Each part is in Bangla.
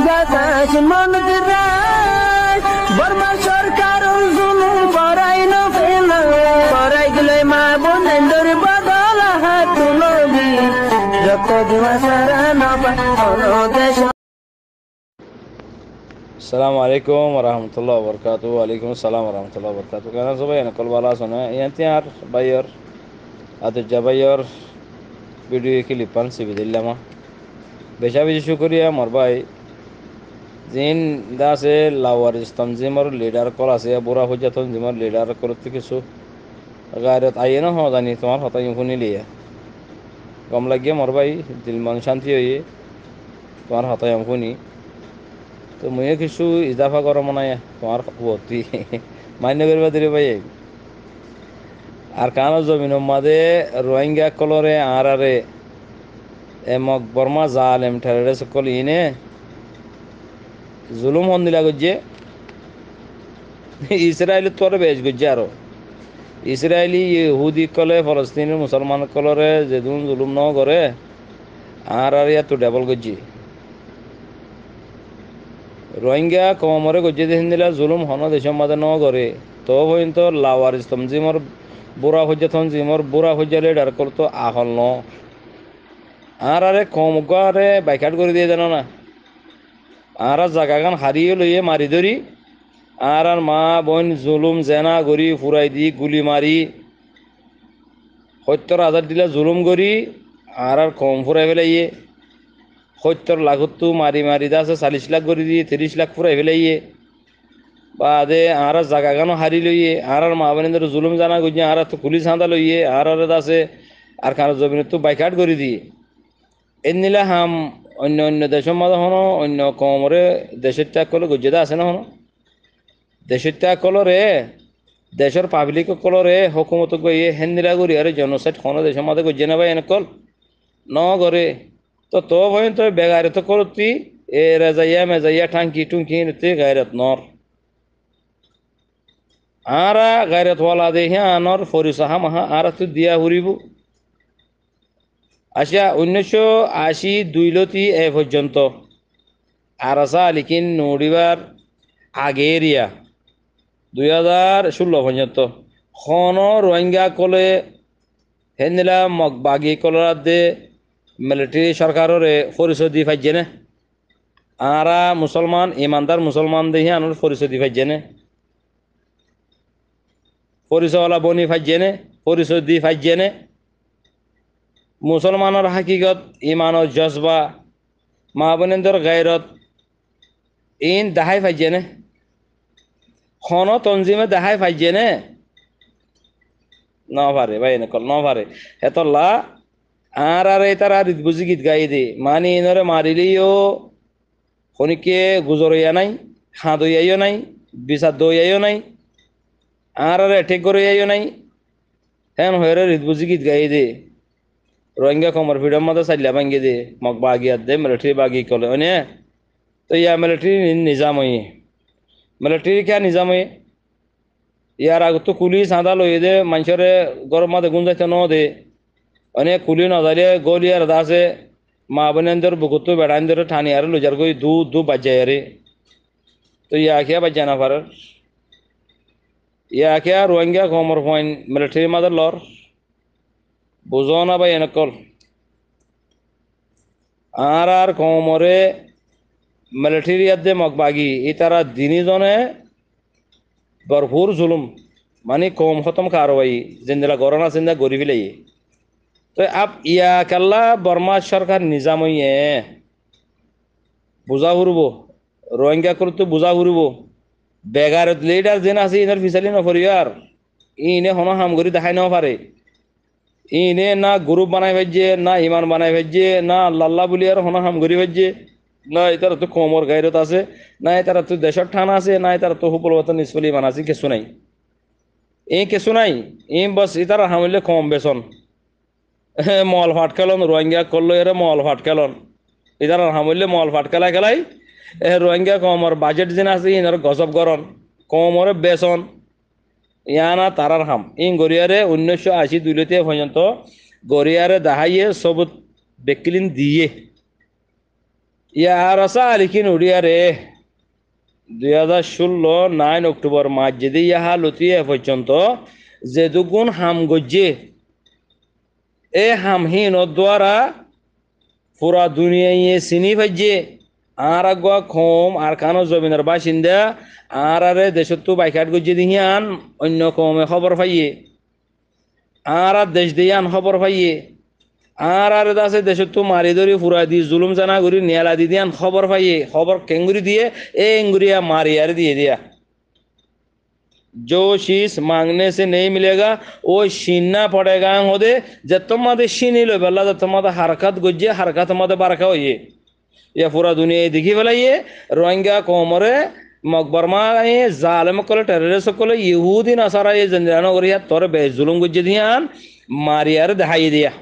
বাতাস মন দিরাই বর্মা সরকার জুলুম করাই না ফেলা করাই গেলে মা বোনের বদল হাত তুলবি যত দিবা সারা না দেশ। Assalamu alaikum warahmatullahi wabarakatuh. Waalaikumsalam warahmatullahi wabarakatuh. Kana sobai na kol bala sona yantiar bayor adu jabayor video kilipan sibidillama besha beshi shukriya marbai zin dase lawar istamzimar leader kol ase bura hujjaton zimar leader korte kisu gairat ayena ho dani tomar hota yukuni liya gam lagiya marbai dilman shanti hoye tomar hota yukuni তো মুয়ে কিছু ইজাফা করো মনে হয় তোমার ভর্তি মান্য করবা দিলে ভাই আর কানো জমিন মাদে রোহিঙ্গা কলরে আর আরে এমক বর্মা জাল এম ঠেরে সকল ইনে জুলুম হন দিলা গজ্জে ইসরায়েল তোর বেশ গজ্জে আরো ইসরায়েলি ইহুদি কলে ফলস্তিনের মুসলমান কলরে যেদুন জুলুম ন করে আর ইয়া তো ডবল গজ্জে রোহিঙ্গা কমরে গজ্জে দেখেন দিলা জুলুম হন দেশের মাঝে ন করে তো পর্যন্ত লাওয়ার ইসলাম জিমর বুড়া হজ্জাথন জিমর বুড়া হজ্জালে ডার করতো আহল ন আর আরে কম আরে বাইকাট করে দিয়ে জানো না আর জায়গা গান হারিয়ে লইয়ে মারি ধরি আর মা বোন জুলুম জেনা গড়ি ফুরাই দি গুলি মারি ৭০,০০০ দিলা জুলুম করি আর কম ফুরাই ফেলাইয়ে ৭০ লাখতো মারি মারি দাসে ৪০ লাখ করে দিয়ে ৩০ লাখ ফুরাই ফেলাইয়ে বাদে আর জায়গা গানো হারি লইয়ে আর মা বোনের জুলুম জানা গুজে আর তো পুলিশ হাঁদা লইয়ে আর দাসে আর কারো জমিনে তো বাইকাট করে দিয়ে এর নিলে হাম অন্য অন্য দেশের মাঝে হনো অন্য কমরে দেশের ত্যাগ করলে গুজেদা আছে না হনো দেশের ত্যাগ কলরে দেশের পাবলিক কলরে হকুমত গিয়ে হেন্দিরা করি আরে জনসাইড কোনো দেশের মাঝে গুজে না ভাই এনেকল ন করে তো ভয় তো বেগারে তো করতি এ রেজাইয়া মেজাইয়া টাঙ্কি টুঙ্কি নিতে গায়রত নর আরা গায়রত ওয়ালা দেখে আনর ফরিসাহা মাহা আর তো দিয়া হুরিব আসিয়া ১৯৮০ এ পর্যন্ত আরাসা লিখিন নড়িবার আগেরিয়া ২০১৬ পর্যন্ত খন রোহিঙ্গা কলে হেন্দিলা মগবাগি কলরাত দে মিলিটারি সরকারের পরিচয় দি পাইছে না আরা মুসলমান ইমানদার মুসলমান দেখি আনোর পরিচয় দি পাইছে না পরিচয়ওয়ালা বনি পাইছে না পরিচয় দি পাইছে না মুসলমানের হাকিকত ইমানের জজবা মা বোনেদের গায়রত ইন দেখাই পাইছে না খন তঞ্জিমে দেখাই পাইছে না ন পারে ভাই নকল ন পারে হেতল্লা আর তারা রিত বুঝি গীত গাই দে মানি ইনরে মারিলেও খনিকে গুজরাইয়া নাই হাঁ দইয়াইও নাই বিচার দইয়াইও নাই আর এঠেক গড়াইও নাই হ্যাঁ হয়ে রিত বুঝি গীত গাই দে রোহিঙ্গা কমর ফিডম মতো চাইলা ভাঙ্গি দে মগ বাগিয়াত দে মিলিটারি বাগি কলে অনে তো ইয়া মিলিটারি নিজাম হয়ে মিলিটারি কে নিজাম হয়ে ইয়ার আগত কুলি চাঁদা লই দে মানুষরে গরম মাঝে গুঞ্জাইতে ন দে অনেক কুলি নজারে গলিয়ার দাসে মা বোনের বুকুত বেড়াইন ঠানি আর লুজার গই দু বাজায় আরে তো ইয়া খেয়া বাজা না পারার ইয়া খেয়া রোহিঙ্গা কমর পয়েন্ট মিলিটারি মাঝে লর বুঝো না ভাই এনেকল আর কমরে মিলিটারি দে মগবাগি ই তারা দিনজনে ভরপুর জুলুম মানে কম খতম কারবাই যেদিলা গরনা চিন্তা গড়ি ফেলাই তো আপ ইয়া কাল্লা বর্মা সরকার নিজাম হইয়ে বুঝা ফুরব রোহিঙ্গা করতে বুঝা ফুরব বেগার লিডার যেন আছে ইনার ফিসালি নফরিও আর ইনে হন হাম করি দেখাই নাও পারে ইনে না গ্রুপ বানাই ভাজছে না ইমান বানাই ভাজছে না আল্লাহ বলি আর হন হাম করি ভাজছে না এটার তো কমর গাইরত আছে না এটার তো দেশের ঠান আছে না এটার তো হুপলবত নিষ্ফলি মান আছে কিছু নাই কিছু নাই বাস এটার হামিলে কম বেসন মল ফাট খেলন রোহিঙ্গা করলো এর মল ফাট খেলন এটার হামিলে মল ফাট খেলাই রোহিঙ্গা কমর বাজেট যেন আছে ইনার গজব গরম কমরে বেসন ইয়ানা তারার হাম গড়িয়ারে ১৯৮০ পর্যন্ত গড়িয়ারে দাহাইয়ে সব বেকিলিন দিয়ে ইয়ার আসা আলিকিন উড়িয়ারে 2016 9 অক্টোবর মাস যদি ইহা লতিয়ে পর্যন্ত যে দুগুণ হাম গজ্জে এ হামহীন দ্বারা পুরা দুনিয়ায় চিনি পাইছে আর আগুয়া খোম আর কানো জমিনের বাসিন্দা আর আরে দেশত্তু বাইকাট গজ্জে দিহিয়ান অন্য কমে খবর পাইয়ে আর আর দেশ দিয়ান খবর পাইয়ে আর আর আছে দেশত্তু মারি ধরি ফুরা দি জুলুম জানা করি নিয়ালা দি দিয়ান খবর পাইয়ে খবর কেঙ্গুরি দিয়ে এ এঙ্গুরিয়া মারি আর দিয়ে দিয়া जो शीश मांगने से नहीं मिलेगा वो छीनना पड़ेगा होदे जब तुम्हारे छीनी लो बल्ला जब तुम्हारा हरकत गुज्जे हरकत तुम्हारे बारका हो ये पूरा दुनिया दिखी वाला ये रोहिंग्या कोमरे मकबरमा ये जालिम कोले टेररिस्ट कोले यहूदी नसारा ये जंजानो करिया तोरे बेजुलुम गुज्जे दियान मारियार दहाई दिया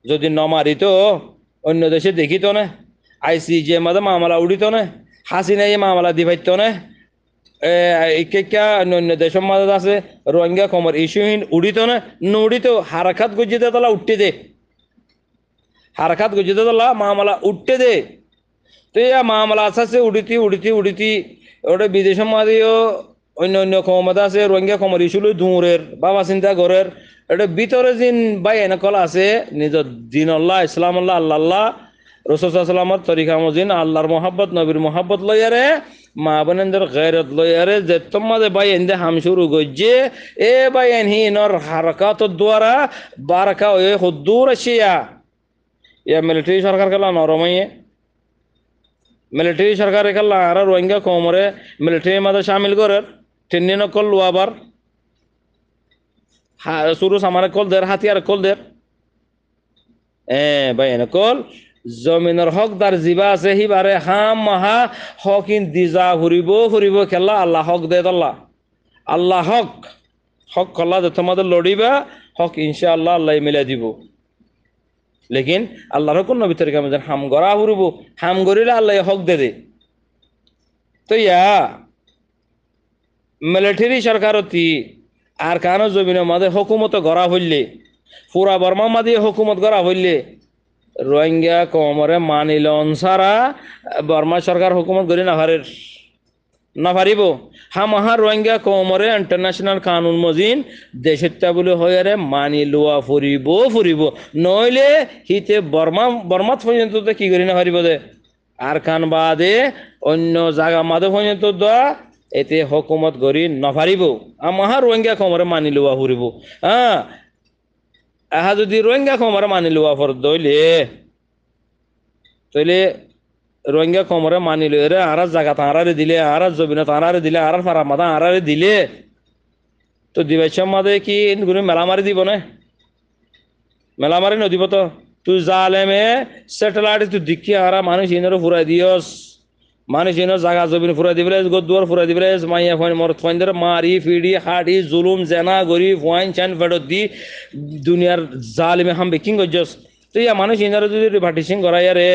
जो दिन न मारी तो অন্য দেশে দেখি তো না আইসিজে মধ্যে মামলা উড়িত না হাসিনা এই মামলা দিবাইত না অন্য দেশের মাঝে আছে রোহিঙ্গা কমর ইস্যুহীন উড়িত না নুড়িত হারাকাত গজিতে তোলা উঠতে দে হারাকাত গজিতে তোলা মামলা উঠতে দে তো ইয়া মামলা আছে উড়িতি ওটা বিদেশের মাঝেও অন্য ক্ষমতা আছে রোহিঙ্গা কমর ইস্যু দূরের বাবা চিন্তা করের এটা ভিতরে যিন বাই এনেকল আছে নিজের দিন আল্লাহ ইসলাম আল্লাহ আল্লাহ রসুলামের তরিকা মজিন আল্লাহর মোহাব্বত নবীর মোহাব্বত লইয়ারে মা বোনেদের গैरत লইয়ারে যে তোমাদের বাই এন্দে হাম শুরু গজ্জে এ বাই এনহিনর হারকাত দ্বারা বারাকা ওই হুদ্দুর আসিয়া ইয়া মিলিটারি সরকার কালা নরমাইয়ে মিলিটারি সরকার কালা আর রোহিঙ্গা কমরে মিলিটারি মাঝে শামিল করে টেন্নি নকল আবার শুরু সামারে কল দের হাতিয়ার কল দের বাই নকল জমিনের হকদার জিবা আছে হিবারে হাম মাহা হকিন দিজা ফুরিব খেলা আল্লাহ হক দে আল্লাহ হক কল্লা যে তোমাদের লড়িবা হক ইনশাআল্লাহ আল্লাহ মিলে দিব লেকিন আল্লাহর কোন নবী তরিকা মধ্যে হাম গড়া ফুরিব হাম গড়িলে আল্লাহ হক দে তো ইয়া মিলিটারি সরকারতি আর কানো জমিনের মাঝে হুকুমত গড়া হইলে পুরা বর্মা মাঝে হুকুমত গড়া হইলে রোহিঙ্গা কমরে মানিল অনসারা বর্মা সরকার হুকুমত গড়ি না পারিব হামাহা রোহিঙ্গা কমরে ইন্টারন্যাশনাল কানুন মজিন দেশেরটা বলে হয়ে মানি লোয়া ফুরিব নইলে হিতে বর্মাত পর্যন্ত কি করি না পারিব দে আর খান বাদে অন্য জায়গা মাঝে পর্যন্ত দা এতে হুকুমত গড়ি নপারিব আমাহা রোহিঙ্গা কমরে মানি লোয়া ফুরিব হ্যাঁ আহা যদি রোহিঙ্গা কমরে মানি লোয়া ফর দইলে তইলে রোহিঙ্গা কমরে মানি লইরে আর জায়গা তাঁরারে দিলে আর জমিনে তাঁরারে দিলে আর ফারা মাথা আরারে দিলে তো দিবাইছার মাঝে কি কোনো মেলামারি দিব না মেলামারি নদিব তো তুই জালেমে স্যাটেলাইট তুই দেখি আর মানুষ ইনারও ফুরাই দিয়স মানুষ ইনার জায়গা জমিন ফুরাই দিবলে গোদুয়ার ফুরাই দিবলে মাইয়া ফোন মর ফোনদের মারি ফিডি হাটি জুলুম জেনা গরি ফোয়াইন চান ফেরত দি দুনিয়ার জালেমে হাম বেকিং গজস তো ইয়া মানুষ ইনারও যদি ভাটিসিং করাই রে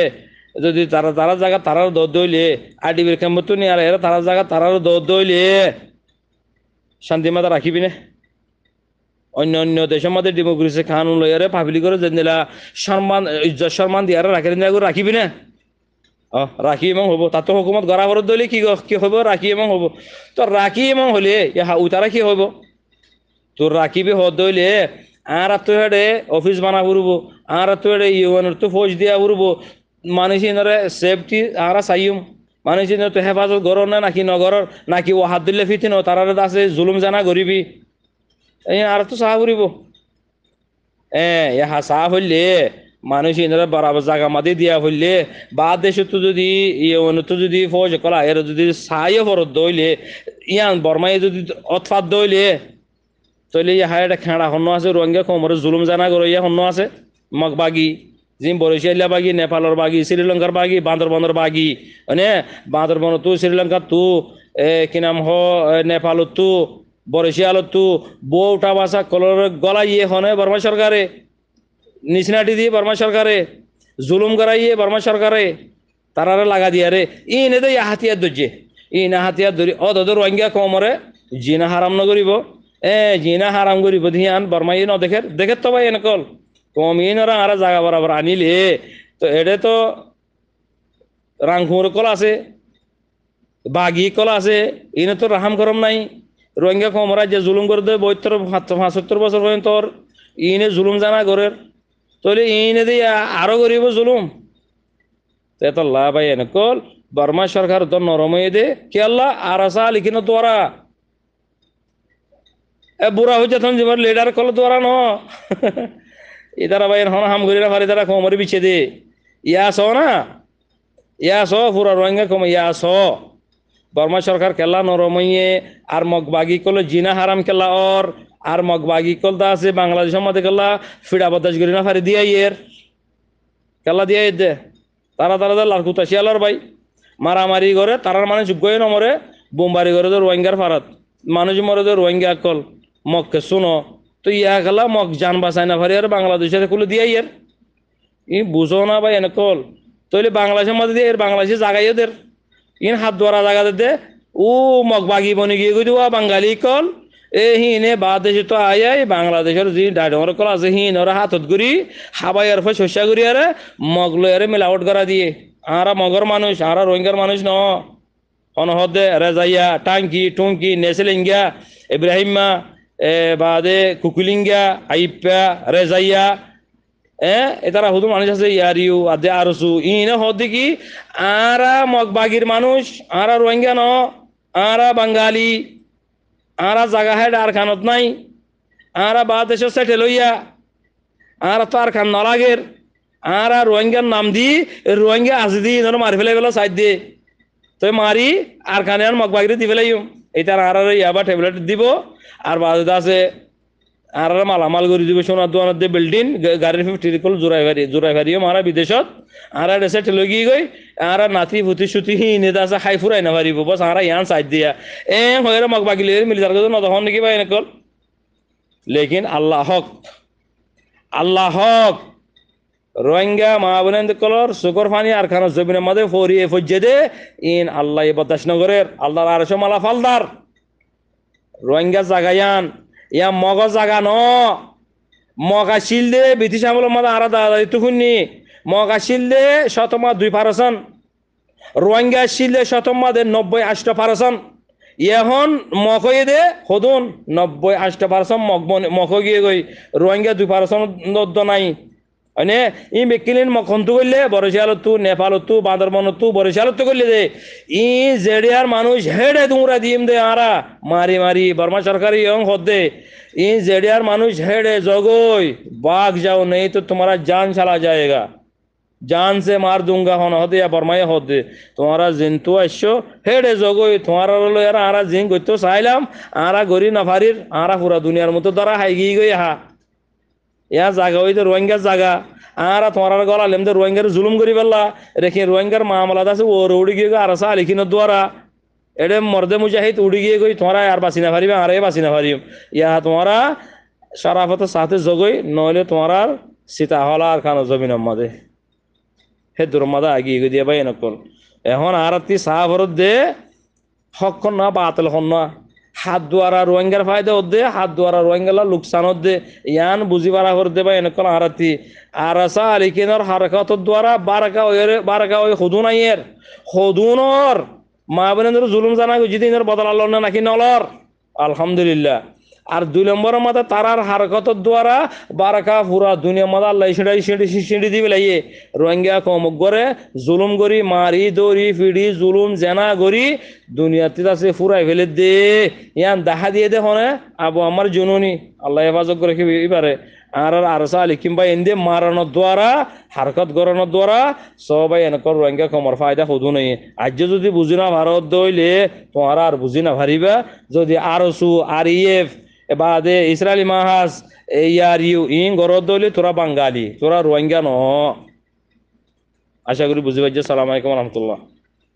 যদি তারা জায়গা তারার দৌড় দইলে আইডিবির কেমতো নিয়ে আর তারা জায়গা তারার দৌড় দইলে শান্তি মাতা রাখিবি না অন্য দেশের মধ্যে ডেমোক্রেসি কানুন লইয়ারে পাবলিক করে যেদিলা ইজ্জত সম্মান দিয়ে রাখিবি না রাখি এবং হবো তার তো হুকুমত গড়া ভরত দইলে কি হবো রাখি এবং হবো তো রাখি এবং হলে তারা কি হবো তোর রাখিবি হদ দইলে আর তো হেডে অফিস বানা ফুরব আর তো হেডে ইউএনের তো ফৌজ দিয়া ফুরব মানুষ সেফটি আর চাইম মানুষ তো হেফাজত গড় না নাকি নগরর নাকি ও হাত দিলে ফিতি ন তার আছে জুলুম জানা গরিবি আর তো চাহ ফুরিব ইহা চাহ হইলে মানুষ বরাবর জায়গা মাদি দিয়া হইলে বা দেশে তো যদি তো যদি ফৌজ কলা এর যদি চাইও ফরত দইলে ইয়ান বর্মাই যদি অতফাত দইলে তইলে ইহা এটা খেঁড়া হন্য আছে রোহিঙ্গা কমরে জুলুম জানা গর ইয়া হন্য আছে মগবাগি জিম বরিশালিয়া বাগি নেপালের বাগি শ্রীলঙ্কার বাগি বান্দরবনের বাগি মানে বান্দরবন তু শ্রীলঙ্কা তু কি নাম নেপালত তু বরিশালত তু বউটা বাসা কলর গলাইয়ে হনে বর্মা সরকারে নিচনাটি দিয়ে বর্মা সরকারে জুলুম করাইয়ে বর্মা সরকারে তারারে লাগা দিয়া রে ইনে দে হাতিয়ার ধরছে ইনা হাতিয়ার ধরি অদর রোহিঙ্গা কমরে জিনা হারাম নগরিব জিনা হারাম করিব ধিয়ান বর্মা ই দেখে তো ভাই এনেকল কমিনরা আর জায়গা বরাবর আনিলে তো এটা তো রাংখুর কল আছে বাগি কল আছে ইনে তো রাহাম করম নাই রোহিঙ্গা কমরা যে জুলুম করে দেয় 75 বছর পর্যন্ত ইনে জুলুম জানা করের তাহলে ইনে দিয়ে আরো করিব জুলুম এত লাভ হয় কল বর্মা সরকার তো নরমই দে কে আল্লাহ আর আসা লিখিন দ্বারা এ বুড়া হয়ে যেত জীবন লিডার কল দ্বারা ন ইদারা ভাই হন হাম ঘুরি না পারি তারা কমরে বিছে দে ইয়াস না ইয়াস পুরা রোহিঙ্গা কম ইয়াস বর্মা সরকার কেলা নরমইয়ে আর মগবাগি কল জিনা হারাম কেলা ওর আর মগবাগি কল দা আছে বাংলাদেশের মধ্যে কেলা ফিডা বদাস করি না পারি দিয়া ইয়ের কেলা দিয়া দে তারা তারা লাল কুতাশিয়ালর ভাই মারামারি করে তারার মানে যোগ্যই নমরে বোমবারি করে তো রোহিঙ্গার ফারাত মানুষ মরে তো রোহিঙ্গা কল মগকে শুনো তো ইয়া খেলা মগ জান বাঁচাই না পারি আর বাংলাদেশের কুলে দিয়া ইয়ের ই বুঝো না ভাই এনে কল তৈলে বাংলাদেশের মধ্যে দিয়ে এর বাংলাদেশে জাগাইও দের ইন হাত ধরা জায়গা দে ও মগ বাগি বনি গিয়ে গই দেওয়া বাঙালি কল এ হিনে বাদেশে তো আয় বাংলাদেশের যে ডাডর কল আছে হিন ওরা হাতত গুড়ি হাবাইয়ার ফে শস্যা গুড়ি আরে মগ লয়ারে মিলাওট করা দিয়ে আরা মগর মানুষ আরা রোহিঙ্গার মানুষ ন অনহদে রেজাইয়া টাঙ্কি টুঙ্কি নেসেলিঙ্গা ইব্রাহিমা বাদে কুকুলিঙ্গা আইপা রেজাইয়া এতারা হুদু মানুষ আছে ইয়ারিউ আদে আরসু ইনে হদে কি আরা মগবাগির মানুষ আরা রোহিঙ্গা ন আরা বাঙালি আরা জাগা হেড আর খানত নাই আরা বাদেশ সেটেল হইয়া আরা তো আর খান নলাগের আরা রোহিঙ্গার নাম দি রোহিঙ্গা আছে দি ধরো মারি ফেলে গেল সাইড দিয়ে তো মারি আর খানে আর মগবাগিরে দি ফেলাই এইটার আর ইয়াবা ট্যাবলেট দিব আর বাদে আছে আর মালামাল করে দিব সোনার দোকানত দিয়ে বিল্ডিং গাড়ির 50 কল জোড়াই ভারিও মারা বিদেশত আর এসে ঠেলে গিয়ে গই আর নাতি ফুটি সুতি হিনে আছে খাই ফুরাই না পারিব বস আর ইয়ান সাইড দিয়া হয়ে মগ বাগিলে মিলি যার কথা নতখন নাকি ভাই এনেকল লেকিন আল্লাহ হক রোহিঙ্গা মা বোনেন কলর সুকর ফানি আর খানা জমিনের মধ্যে ফরিয়ে ফজ্জে দে ইন আল্লাহ বদাস নগরের আল্লাহর আরশে মালা ফালদার রোহিঙ্গা জাগায়ান ইয়া মগ জাগা ন মগা শিল দে ব্রিটিশ আমলের মধ্যে আরা দাদা তুকুনি মগা শিল দে শতমা 2% রোহিঙ্গা শিল দে শতমা দে 90-80% এখন মকয়ে দে হদুন 90-80% মক গিয়ে গই রোহিঙ্গা 2% নাই মানে ই বেকিলিন মখন্তু করলে বরিশালতো নেপালতো বান্দরবনতো বরিশালতো করলে দে ই জেডিয়ার মানুষ হেডে তোমরা দিম দে আরা মারি মারি বর্মা সরকারি ইয়ং হদে ই জেডিয়ার মানুষ হেডে জগই बाग जाओ नहीं तो तुम्हारा जान चला जाएगा जान से मार दूंगा होना होदे या बर्माए होदे तुम्हारा जिन तो ऐसो हेडे जगई तुम्हारा लो यार आरा जिन गइतो চাইলাম आरा गरी नाफारिर आरा पूरा दुनियार মতো ধরা হাই গই গই হা ইয়া জায়গা হইতে রোহিঙ্গার জায়গা আর তোমার গলা লেমদে রোহিঙ্গার জুলুম করি ফেললা রেখে রোহিঙ্গার মামলা আছে ওর উড়ি গিয়ে আর আসা লিখিনের দ্বারা এডে মর্দে মুজাহিদ উড়ি গিয়ে গই তোমরা আর বাঁচি না পারিবে আর বাঁচি না পারিম ইয়া তোমরা শরাফতের সাথে জগই নইলে তোমার সীতা হলা আর খানো জমিনের মধ্যে হে দুর্মাদা আগিয়ে গিয়ে দিয়ে ভাই নকল এখন আর তি সাহাবরত দে হক না বাতিল হন না হাত দুয়ারা রোহিঙ্গার ফায়দা হদ্দে হাত দুয়ারা রোহিঙ্গালা লোকসান হদ্দে ইয়ান বুঝি বারা হরদে বা এনেকল আরাতি আরাসা আলিকিনর হারকাত দ্বারা বারাকা ওই হুদুন আইয়ের হুদুনর মা বোনের জুলুম জানা জিদিনের বদলাল না নাকি নলর আলহামদুলিল্লাহ আর 2 নম্বরের মাথা তারার হারকতর দ্বারা বারাকা পুরা দুনিয়া মাদা আল্লাহ সিঁড়ি দিবে লাইয়ে রোহিঙ্গা কমক করে জুলুম করি মারি দৌড়ি ফিড়ি জুলুম জেনা করি দুনিয়াতে আছে ফুরাই ফেলে দে ইয়ান দেখা দিয়ে দে হনে আবু আমার জননী আল্লাহ হেফাজত করে এবারে আর আরসা লিখিম ভাই এন্দে মারানোর দ্বারা হারকত গড়ানোর দ্বারা সবাই এনেকর রোহিঙ্গা কমর ফায়দা হদু নেই আজ যদি বুঝি না ভারত দইলে তোমারা আর বুঝি না ভারিবা যদি আরসু আর ইএফ বাদে ইসরায়েলি মাহাজ ইয়ার ইন গরদ দইলে তোরা বাঙালি তোরা রোহিঙ্গা ন আশা করি বুঝি পাইছে। সালাম আলাইকুম রহমতুল্লাহ।